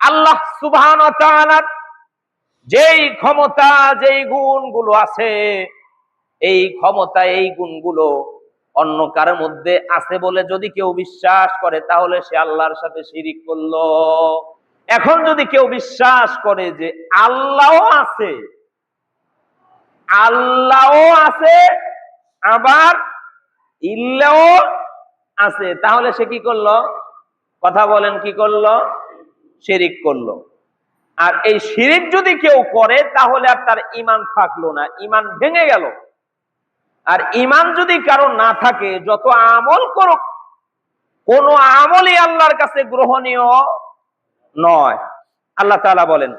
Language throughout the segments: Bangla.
আল্লাহ সুবহানাহু ওয়া তাআলার যেই ক্ষমতা, যেই গুণগুলো আছে, এই ক্ষমতা, এই গুণগুলো অন্য কারোর মধ্যে আছে বলে যদি কেউ বিশ্বাস করে, তাহলে সে আল্লাহর সাথে শিরিক করলো। এখন যদি কেউ বিশ্বাস করে যে আল্লাহও আছে, আল্লাহও আছে, আবার ইল্লাহও আছে, তাহলে সে কি করলো? কথা বলেন, কি করলো? শিরিক করলো। আর এই শিরিক যদি কেউ করে, তাহলে আর তার ঈমান থাকলো না, ঈমান ভেঙে গেল। আর ঈমান যদি কারো না থাকে, যত আমল করুক, কোন আমলই আল্লাহর কাছে গ্রহণীয় নয়। আল্লাহ তাআলা বলেন,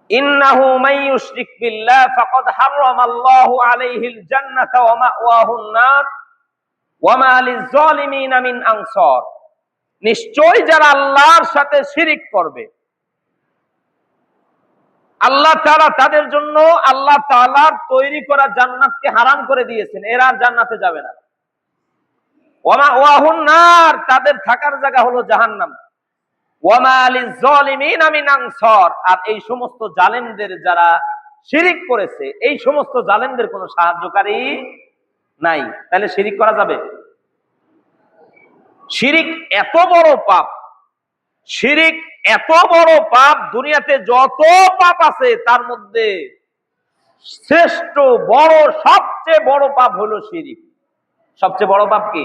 ইন্নাহু মান ইউশরিক বিল্লাহ ফাকাদ হারামাল্লাহু আলাইহিল জান্নাতা ওয়া মাওয়াহুন নার ওয়া মা লিয-যালিমিনা মিন আনসার। নিশ্চয় যারা আল্লাহর সাথে শিরিক করবে, আল্লাহ তাআলা তাদের জন্য আল্লাহ তাআলার তৈরি করা জান্নাতকে হারাম করে দিয়েছেন, এরা আর জান্নাতে যাবে না। ওয়া মাওয়াহুন নার, তাদের থাকার জায়গা হলো জাহান্নাম। ওয়া মা লিয-যালিমিনা মিন আনসার, আর এই সমস্ত জালেমদের যারা শিরিক করেছে, এই সমস্ত জালেমদের কোনো সাহায্যকারী নাই। তাহলে শিরিক করা যাবে? শিরিক এত বড় পাপ, শিরিক এত বড় পাপ, দুনিয়াতে যত পাপ আছে তার মধ্যে শ্রেষ্ঠ, বড়, সবচেয়ে বড় পাপ হলো শিরিক। সবচেয়ে বড় পাপ কি?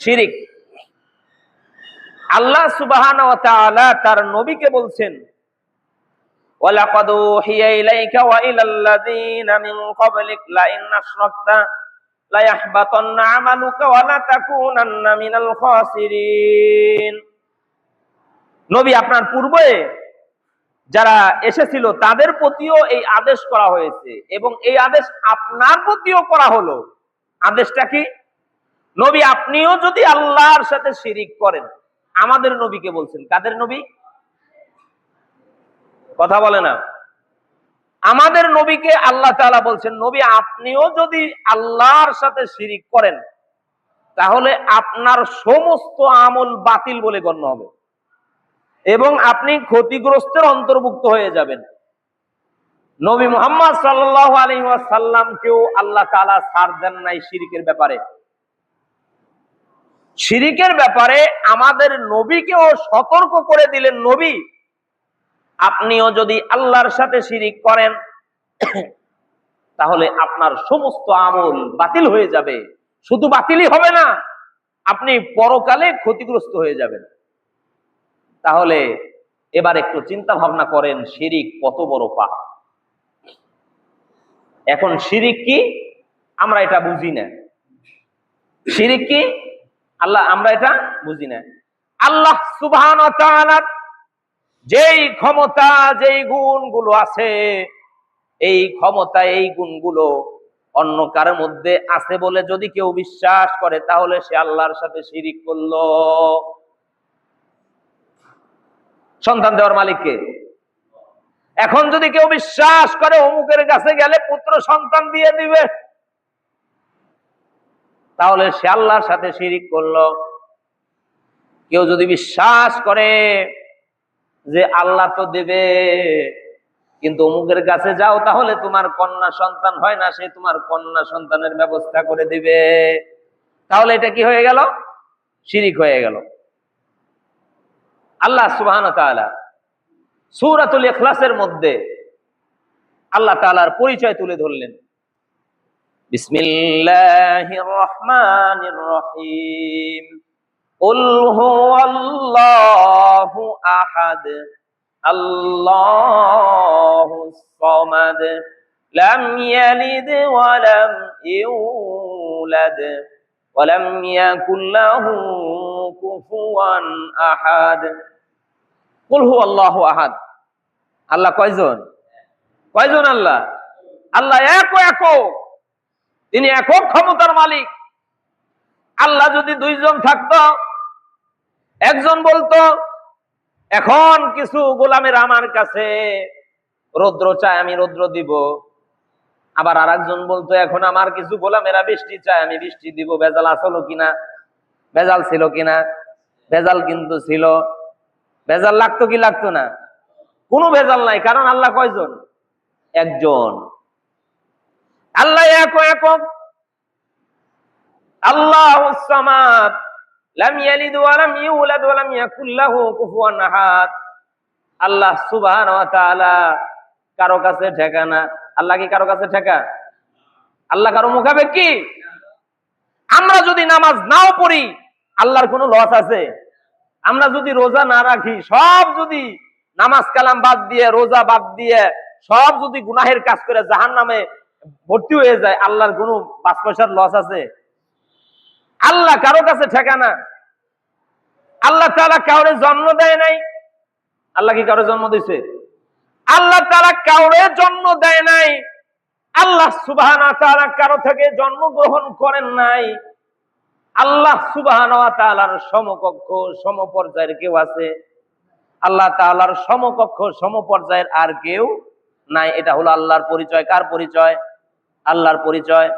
শিরিক। আল্লাহ সুবহানাহু ওয়া তাআলা তার নবীকে বলছেন, ওয়ালাকাদ উহিয়া ইলাইকা ওয়া ইলাল্লাযীনা মিন ক্বাবলিক লা ইন আশরাকতা লা ইয়াহবাতান্না আমালুকা ওয়া লা তাকুনান্না মিনাল খাসিরিন। নবী, আপনার পূর্বে যারা এসেছিল তাদের প্রতিও এই আদেশ করা হয়েছে, এবং এই আদেশ আপনার প্রতিও করা হলো। আদেশটা কি? নবী, আপনিও যদি আল্লাহর সাথে শিরিক করেন, আমাদের নবীকে বলছেন। কাদের নবী? কথা বলে না। আমাদের নবীকে আল্লাহ তাআলা বলছেন, নবী, আপনিও যদি আল্লাহর সাথে শিরিক করেন, তাহলে আপনার সমস্ত আমল বাতিল বলে গণ্য হবে এবং আপনি ক্ষতিগ্রস্তের অন্তর্ভুক্ত হয়ে যাবেন। নবী মুহাম্মদ সাল্লাল্লাহু আলাইহি ওয়াসাল্লামকেও আল্লাহ তাআলা ছাড় দেন নাই শিরিকের ব্যাপারে। শিরিকের ব্যাপারে আমাদের নবীকেও সতর্ক করে দিলেন, নবী, আপনিও যদি আল্লাহর সাথে শিরিক করেন, তাহলে আপনার সমস্ত আমল বাতিল হয়ে যাবে। শুধু বাতিলই হবে না, আপনি পরকালে ক্ষতিগ্রস্ত হয়ে যাবেন। তাহলে এবার একটু চিন্তা ভাবনা করেন, শিরিক কত বড় পাপ। এখন শিরিক কি আমরা এটা বুঝি না। শিরিক কি আমরা এটা বুঝি না। আল্লাহ সুবহানাহু ওয়া তাআলার যেই ক্ষমতা, যেই গুণগুলো আছে, এই ক্ষমতা, এই গুণগুলো অন্য কারোর মধ্যে আছে বলে যদি কেউ বিশ্বাস করে, তাহলে সে আল্লাহর সাথে শিরিক করলো। সন্তান দেওয়ার মালিক কে? এখন যদি কেউ বিশ্বাস করে অমুকের কাছে গেলে পুত্র সন্তান দিয়ে দিবে, তাহলে সে আল্লাহর সাথে শিরিক করলো। কেউ যদি বিশ্বাস করে যে আল্লাহ তো দেবে, কিন্তু অমুকের কাছে যাও তাহলে তোমার কন্যা সন্তান হয় না, সে তোমার কন্যা সন্তানের ব্যবস্থা করে দিবে, তাহলে এটা কি হয়ে গেল? শিরিক হয়ে গেল। আল্লাহ সুবহানাহু ওয়া তাআলা সূরাতুল ইখলাসের মধ্যে আল্লাহ তাআলার পরিচয় তুলে ধরলেন। বিসমিল্লাহির রহমানির রহিম। কুল হুয়াল্লাহু আহাদ আল্লাহুস সামাদ লাম ইয়ালিদ ওয়া লাম ইউলাদ ওয়া লাম ইয়াকুল লাহু কুফুয়ান আহাদ। কুল হুয়াল্লাহু আহাদ। আল্লাহ কয়জন? কয়জন আল্লাহ? আল্লাহ একক। তিনি একক ক্ষমতার মালিক। আল্লাহ যদি দুইজন থাকতো, একজন বলতো এখন কিছু গোলামের আমার কাছে রৌদ্র চায়, আমি রৌদ্র দিব, আবার আরেকজন বলতো এখন আমার কিছু গোলামেরা বৃষ্টি চায়, আমি বৃষ্টি দিব। ভেজাল আসলো কিনা? ভেজাল ছিল কিনা? ভেজাল কিন্তু ছিল। ভেজাল লাগতো কি লাগতো না? কোনো ভেজাল নাই, কারণ আল্লাহ কয়জন? একজন। আল্লাহ একক। আল্লাহুস সামাদ, লাম ইয়ালিদ ওয়া লাম ইউলাদ ওয়া লাম ইয়াকুল লাহু কুফুয়ান আহাদ। আল্লাহ সুবহানাহু ওয়া তাআলা কারো কাছে ঠেকা না। আল্লাহ কি কারো কাছে ঠেকা? আল্লাহ কারো মুখাপেক্ষী? আমরা যদি নামাজ নাও পড়ি, আল্লাহর কোনো লস আছে? আমরা যদি রোজা না রাখি, সব যদি নামাজ কালাম বাদ দিয়ে, রোজা বাদ দিয়ে, সব যদি গুনাহের কাজ করে জাহান্নামে ভর্তি হয়ে যায়, আল্লাহর কোনো 5 পয়সার লস আছে? আল্লাহ কারো কাছে ঠেকা না। আল্লাহ তাআলা কাউরে জন্ম দেয় নাই। আল্লাহ কি কারো জন্ম দিয়েছে? আল্লাহ তাআলা কাউরে জন্ম দেয় নাই। আল্লাহ সুবহানাহু ওয়া তাআলা কারো থেকে জন্মগ্রহণ করেন নাই। আল্লাহ সুবহানাহু ওয়া তাআলার সমকক্ষ সমপর্যায়ের কেউ আছে? আল্লাহ তাআলার সমকক্ষ সমপর্যায়ের আর কেউ নাই। এটা হলো আল্লাহর পরিচয়। কার পরিচয়? আল্লাহর পরিচয়।